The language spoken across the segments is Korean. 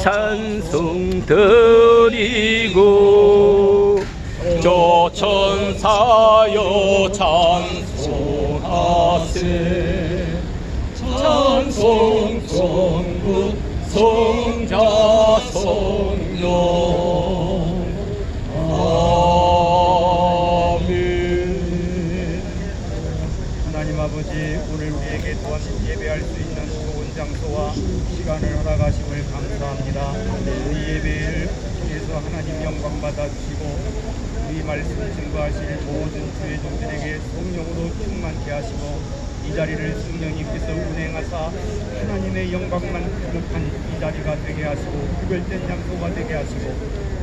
찬송 드리고 저 천사여 찬송하세 찬송 성부 성자 성령 아멘. 하나님 아버지, 오늘 우리에게 또한 예배할 수 있는 좋은 장소와 시간을 허락하심을 감사합니다. 이 예배를 통해서 하나님 영광 받아주시고 우리 말씀 증거하실 모든 주의 종들에게 성령으로 충만케 하시고 이 자리를 성령님께서 운행하사 하나님의 영광만 가득한 이 자리가 되게 하시고 구별된 장소가 되게 하시고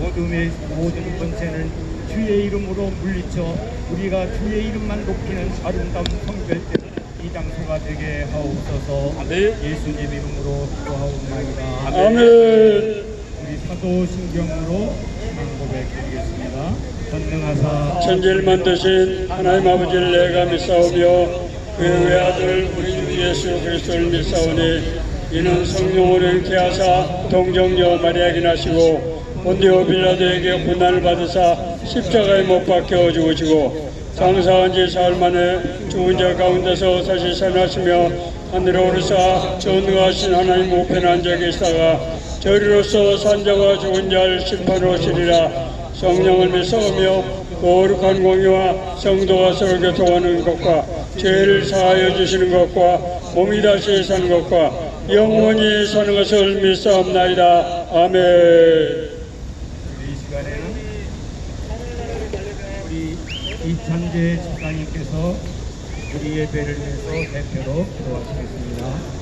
어둠의 모든 권세는 주의 이름으로 물리쳐 우리가 주의 이름만 높이는 아름다운 성결된 이 장소가 되게 하옵소서. 아멘. 예수님 이름으로 기도하옵나이다. 아멘. 우리 사도신경으로 희망 고백드리겠습니다. 전능하사 천지를 만드신 하나님 아버지를 내가 믿사오며 그의 외아들 우리 주 예수 그리스도를 믿사오니 이는 성령으로 잉태 하사 동정녀 마리아에게 나시고 본디오 빌라도에게 고난을 받으사 십자가에 못 박혀 죽으시고 장사한 지 사흘 만에 죽은 자 가운데서 다시 살아나시며 하늘에 오르사 전능하신 하나님 우편에 앉아 계시다가 저리로서 산자와 죽은 자를 심판하러 오시리라. 성령을 믿사오며 거룩한 공의와 성도가 서로 교통하는 것과 죄를 사하여 주시는 것과 몸이 다시 사는 것과 영원히 사는 것을 믿사옵나이다. 아멘. 이 시간에는 우리 이찬재 집사님께서 우리 예배를 위해서 대표로 기도하시겠습니다.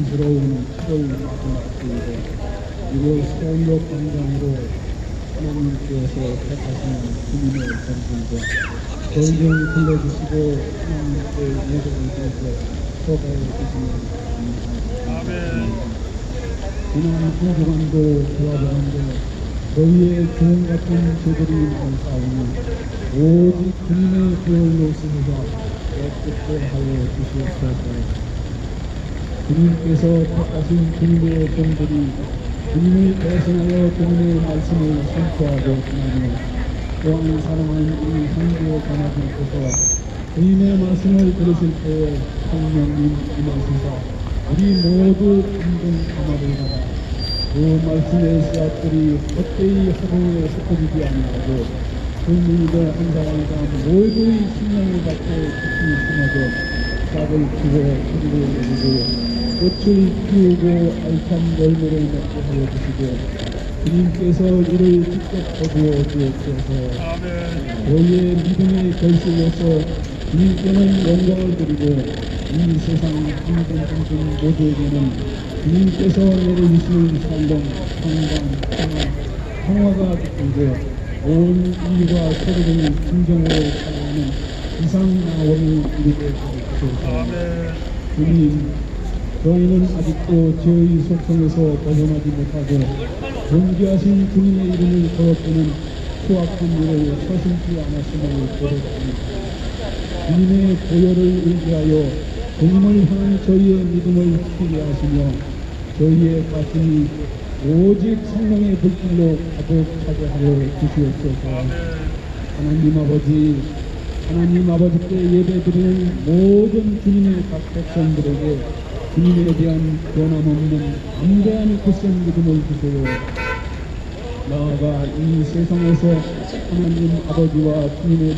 부러운 7월 마지막 주일에 이곳 서울역 광장으로 하나님께서 택하시는 주님의 전분과 저희를 불러주시고 하나님께 예배를 드려서 서가해 주시는 감사합니다. 지난 한 주간도 돌아보는데 저희의 주홍 같은 죄들이 많사오니 오직 주님의 보혈로 쓰시사 깨끗게 하여 주시옵소서. 주님께서 택하신 주님의 종들이 주님을 대신하여 주님의 말씀을 선포하고 지나며 또한 사랑하는 우리 형제 자매들께서 주님의 말씀을 들으실 때에 성령님 임하시사 우리 모두 감동 감화를 받아 그 말씀의 씨앗들이 헛되이 허공에 흩어지지 아니하고 그 무리들 한 사람과 모두의 신령을 받고 깊이 심어져 싹을 피고 뿌리를 내리고 꽃을 피우고 알찬 열매를 맺게 하여 주시고 주님께서 이를 직접 거두어 주옵소서. 저희의 믿음의 결실로서 주님께는 영광을 드리고 이 세상 힘든 모두에게는 주님께서 내려주시는 살롱, 평강, 평화가 깃들고 온 인류가 서로를 진정으로 사랑하는 이상나원을 이루게 하옵소서. 주님, 저희는 아직도 죄의 속성에서 벗어나지 못하고 존귀하신 주님의 이름을 거역하는 수악한 일을 서슴지 않았음을 고백합니다. 주님의 보혈을 의지하여 주님을 향한 저희의 믿음을 크게 하시며 저희의 가슴이 오직 성령의 불길로 가득하게 하여 주시옵소서. 하나님 아버지께 예배드리는 모든 주님의 각 백성들에게 주님에 대한 변함없는 담대한 굳센 믿음을 주세요. 나아가 이 세상에서 하나님 아버지와 주님에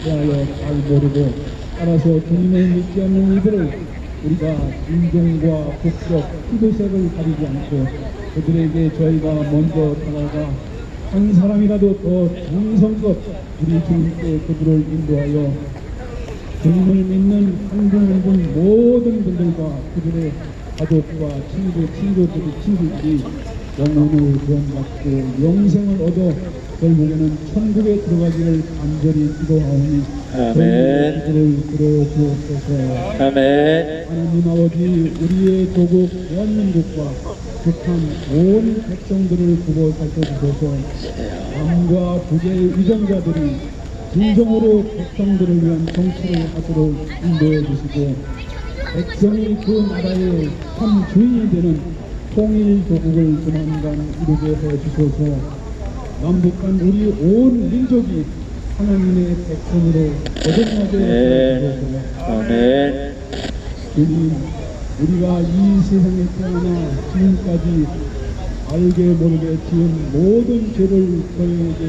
대하여 잘 모르고 따라서 주님을 믿지 않는 이들을 우리가 인종과 국적, 피부색을 가리지 않고 그들에게 저희가 먼저 다가가 한 사람이라도 더 정성껏 우리 주님께 그들을 인도하여 주님을 믿는 한 분 한 분 모든 분들과 그들의 가족과 친구들이 영혼을 구원받고 영생을 얻어 결국에는 천국에 들어가기를 간절히 기도하오니 아멘. 저희의 기도를 들어주옵소서. 아멘. 하나님 아버지, 우리의 조국 대한민국과 북한 온 백성들을 구보 살펴주셔서 남과 북의 위정자들이 진정으로 백성들을 위한 정치를 하도록 인도해 주시고 백성이 그 나라의 참 주인이 되는 통일 조국을 조만간 이루게 해 주셔서 남북한 우리 온 민족이 하나님의 백성으로 거듭나게 해 주셔서 아멘. 주님, 우리가 이 세상에 태어나 지금까지 알게 모르게 지은 모든 죄를 저희에게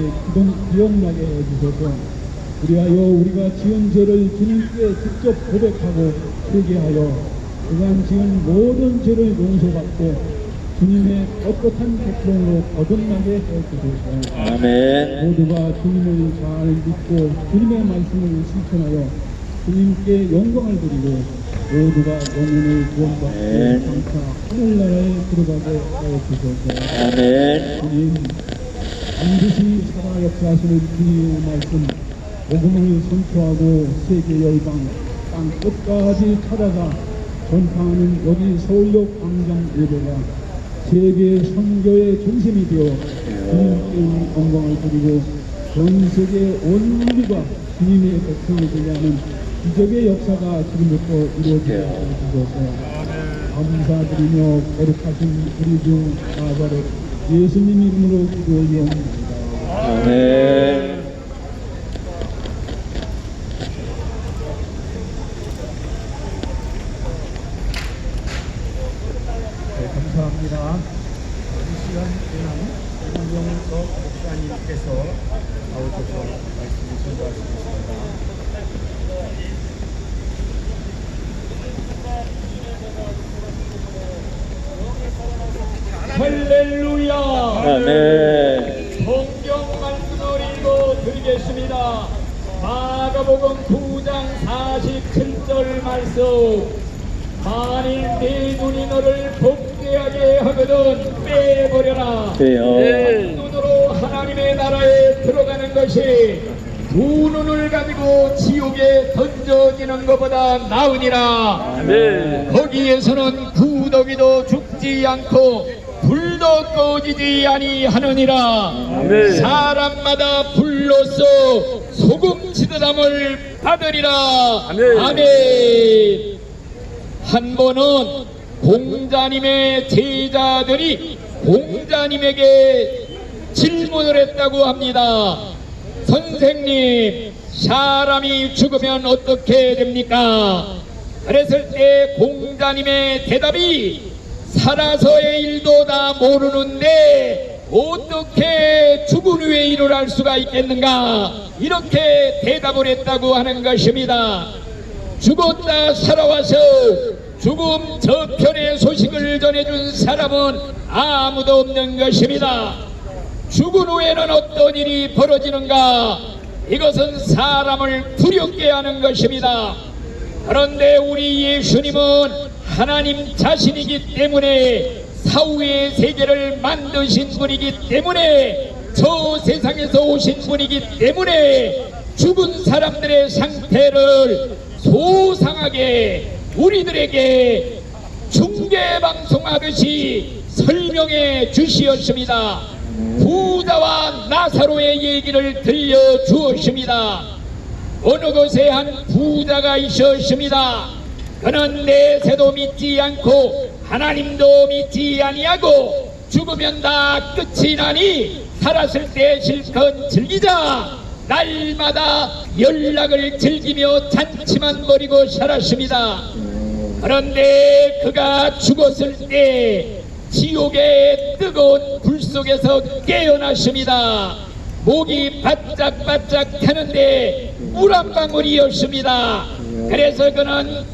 기억나게 해주셔서 그리하여 우리가 지은 죄를 주님께 직접 고백하고 회개하여 그간 지은 모든 죄를 용서받고 주님의 떳떳한 백성으로 거듭나게 해주셔서 아멘. 모두가 주님을 잘 믿고 주님의 말씀을 실천하여 주님께 영광을 드리고 모두가 영혼을 구원받고 아멘. 장차 하늘나라에 들어가게 해주셔서 아멘. 주님 반드시 살아 역사하시는 주님의 말씀 복음을 선포하고 세계 열방 땅 끝까지 찾아가 전파하는 여기 서울역 광장 예배가 세계 선교의 중심이 되어 주님께 영광을 드리고 전 세계 온 인류가 주님의 백성을 되게 하는 기적의 역사가 지금부터 이루어지게 해주셔서 감사드리며 거룩하신 우리 주 나사렛 예수님 이름으로 기도하옵나이다. 아멘. 네, 감사합니다. 이 시간에는 이동영서 목사님께서 나오셔서 말씀을 전달하시겠습니다. 할렐루야. 아멘. 성경 말씀을 읽어드리겠습니다. 마가복음 9장 47절 말씀. 만일 네 눈이 너를 복되하게 하거든 빼버려라. 주여. 눈으로 하나님의 나라에 들어가는 것이 두 눈을 가지고 지옥에 던져지는 것보다 나으니라. 거기에서는 구더기도 죽지 않고 불도 꺼지지 아니하느니라. 사람마다 불로써 소금 치드담을 받으리라. 아멘. 한 번은 공자님의 제자들이 공자님에게 질문을 했다고 합니다. 선생님, 사람이 죽으면 어떻게 됩니까? 그랬을 때 공자님의 대답이 살아서의 일도 다 모르는데 어떻게 죽은 후에 일을 할 수가 있겠는가? 이렇게 대답을 했다고 하는 것입니다. 죽었다 살아와서 죽음 저편의 소식을 전해준 사람은 아무도 없는 것입니다. 죽은 후에는 어떤 일이 벌어지는가? 이것은 사람을 두렵게 하는 것입니다. 그런데 우리 예수님은 하나님 자신이기 때문에 사후의 세계를 만드신 분이기 때문에 저 세상에서 오신 분이기 때문에 죽은 사람들의 상태를 소상하게 우리들에게 중계방송하듯이 설명해 주시었습니다. 부자와 나사로의 얘기를 들려주었습니다. 어느 곳에 한 부자가 있었습니다. 그는 내세도 믿지 않고 하나님도 믿지 아니하고 죽으면 다 끝이 나니 살았을 때 실컷 즐기자. 날마다 연락을 즐기며 잔치만 벌이고 살았습니다. 그런데 그가 죽었을 때 지옥의 뜨거운 불 속에서 깨어났습니다. 목이 바짝바짝 타는데 물 한 방울이었습니다. 그래서 그는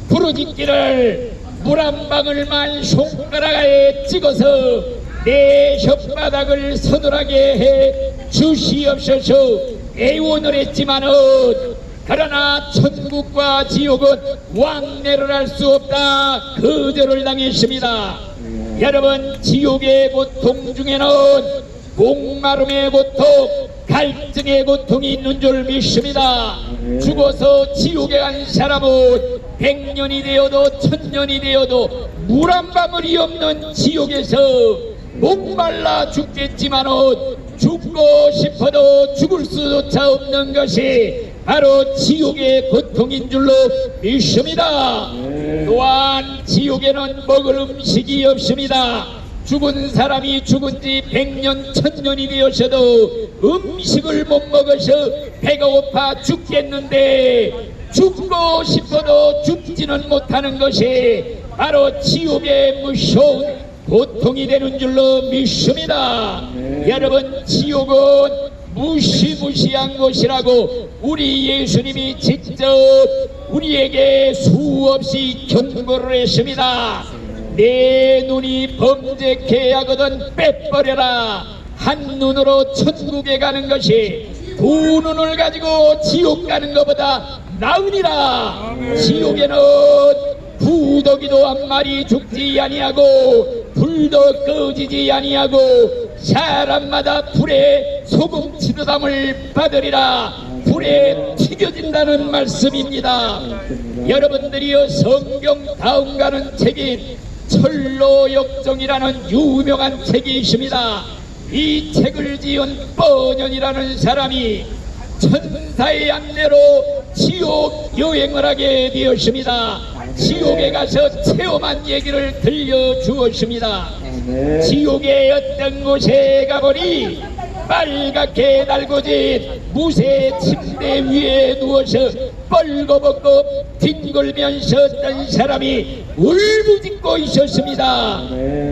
부르짖기를 물 한 방울만 손가락에 찍어서 내 혓바닥을 서늘하게 해 주시옵소서 애원을 했지만은 그러나 천국과 지옥은 왕래를 할 수 없다 거절을 당했습니다. 여러분, 지옥의 고통 중에는 목마름의 고통, 갈증의 고통이 있는 줄 믿습니다. 죽어서 지옥에 간 사람은 100년이 되어도 1000년이 되어도 물 한 방울이 없는 지옥에서 목말라 죽겠지만은 죽고 싶어도 죽을 수조차 없는 것이 바로 지옥의 고통인 줄로 믿습니다. 또한 지옥에는 먹을 음식이 없습니다. 죽은 사람이 죽은 지 100년, 1000년이 되어서도 음식을 못 먹어서 배가 고파 죽겠는데 죽고 싶어도 죽지는 못하는 것이 바로 지옥의 무서운 고통이 되는 줄로 믿습니다. 여러분, 지옥은 무시무시한 것이라고 우리 예수님이 직접 우리에게 수없이 경고를 했습니다. 내 눈이 범죄케 하거든 빼버려라. 한 눈으로 천국에 가는 것이 두 눈을 가지고 지옥 가는 것보다 나으니라. 지옥에는 구더기도 한 마리 죽지 아니하고 불도 꺼지지 아니하고 사람마다 불에 소금 치듯함을 받으리라. 불에 튀겨진다는 말씀입니다. 여러분들이여, 성경 다음가는 책인 철로역정이라는 유명한 책이 있습니다. 이 책을 지은 뻔연이라는 사람이 천사의 안내로 지옥 여행을 하게 되었습니다. 지옥에 가서 체험한 얘기를 들려주었습니다. 지옥의 어떤 곳에 가보니 빨갛게 달궈진 무쇠 침대 위에 누워서 뻘거벗고 뒹굴면서 어떤 사람이 울부짖고 있었습니다.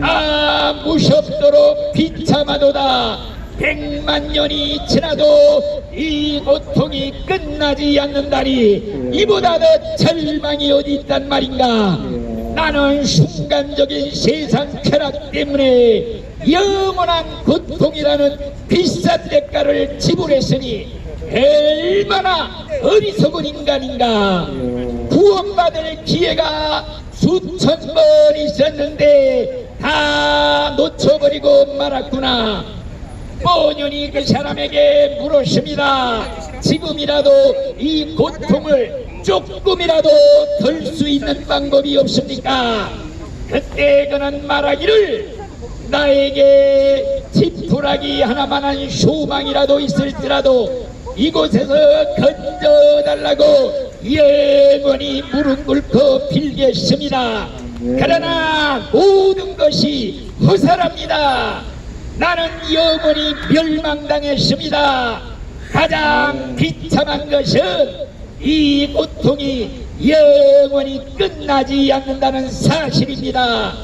아, 무섭도록 비참하도다. 100만 년이 지나도 이 고통이 끝나지 않는다니 이보다 더 절망이 어디 있단 말인가. 나는 순간적인 세상 쾌락 때문에 영원한 고통이라는 비싼 대가를 지불했으니 얼마나 어리석은 인간인가. 구원받을 기회가 수천 번 있었는데 다 놓쳐버리고 말았구나. 뻔연히 그 사람에게 물었습니다. 지금이라도 이 고통을 조금이라도 덜 수 있는 방법이 없습니까? 그때 그는 말하기를, 나에게 지푸라기 하나만한 소망이라도 있을지라도 이곳에서 건져달라고 영원히 무릎 꿇고 빌겠습니다. 그러나 모든 것이 허사랍니다. 나는 영원히 멸망당했습니다. 가장 비참한 것은 이 고통이 영원히 끝나지 않는다는 사실입니다.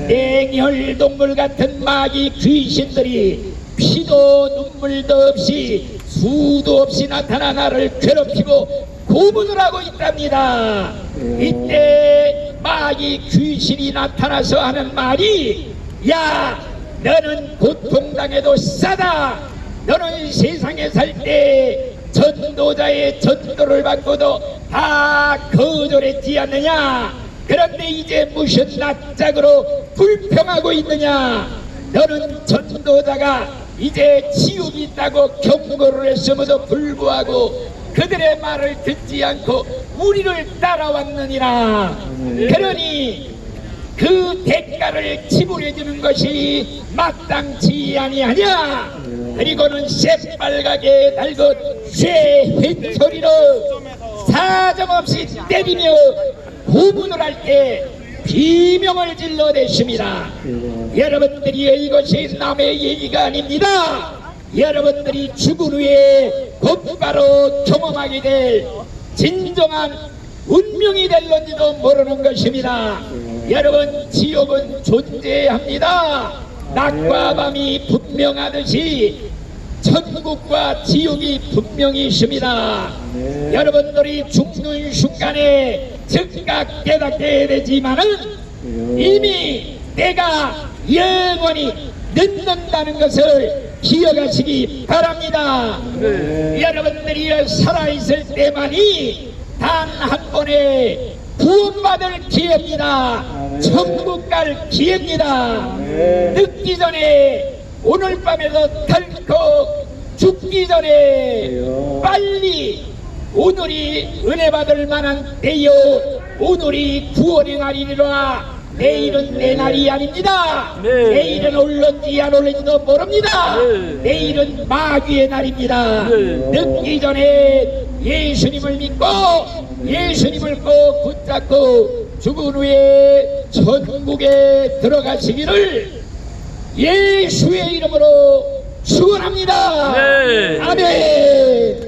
냉혈동물 같은 마귀 귀신들이 피도 눈물도 없이 수도 없이 나타나 나를 괴롭히고 고문을 하고 있답니다. 이때 마귀 귀신이 나타나서 하는 말이, 야, 너는 고통당해도 싸다. 너는 세상에 살 때 전도자의 전도를 받고도 다 거절했지 않느냐. 그런데 이제 무슨 낯짝으로 불평하고 있느냐. 너는 전도자가 이제 지옥이 있다고 경고를 했음에도 불구하고 그들의 말을 듣지 않고 우리를 따라왔느니라. 그러니 그 대가를 지불해주는 것이 마땅치 아니하냐. 그리고는 새빨갛게 달긋 쇠회초리로 사정없이 때리며 고문을 할 때 비명을 질러댔습니다. 여러분들이 이것이 남의 얘기가 아닙니다. 여러분들이 죽은 후에 곧바로 경험하게 될 진정한 운명이 될런지도 모르는 것입니다. 여러분, 지옥은 존재합니다. 낮과 밤이 분명하듯이 천국과 지옥이 분명히 있습니다. 여러분들이 죽는 순간에 즉각 깨닫게 되지만은 이미 내가 영원히 늦는다는 것을 기억하시기 바랍니다. 여러분들이 살아있을 때만이 단 한 번의 구원받을 기회입니다. 아멘. 천국 갈 기회입니다. 아멘. 늦기 전에 오늘 밤에도 덜컥 죽기 전에 그래요. 빨리 오늘이 은혜 받을 만한 때요. 오늘이 구원의 날이라. 내일은 내 날이 아닙니다. 네. 내일은 올런지 안 올런지도 모릅니다. 네. 내일은 마귀의 날입니다. 네. 늦기 전에 예수님을 믿고 예수님을 꼭 붙잡고 죽은 후에 천국에 들어가시기를 예수의 이름으로 축원합니다. 네. 아멘.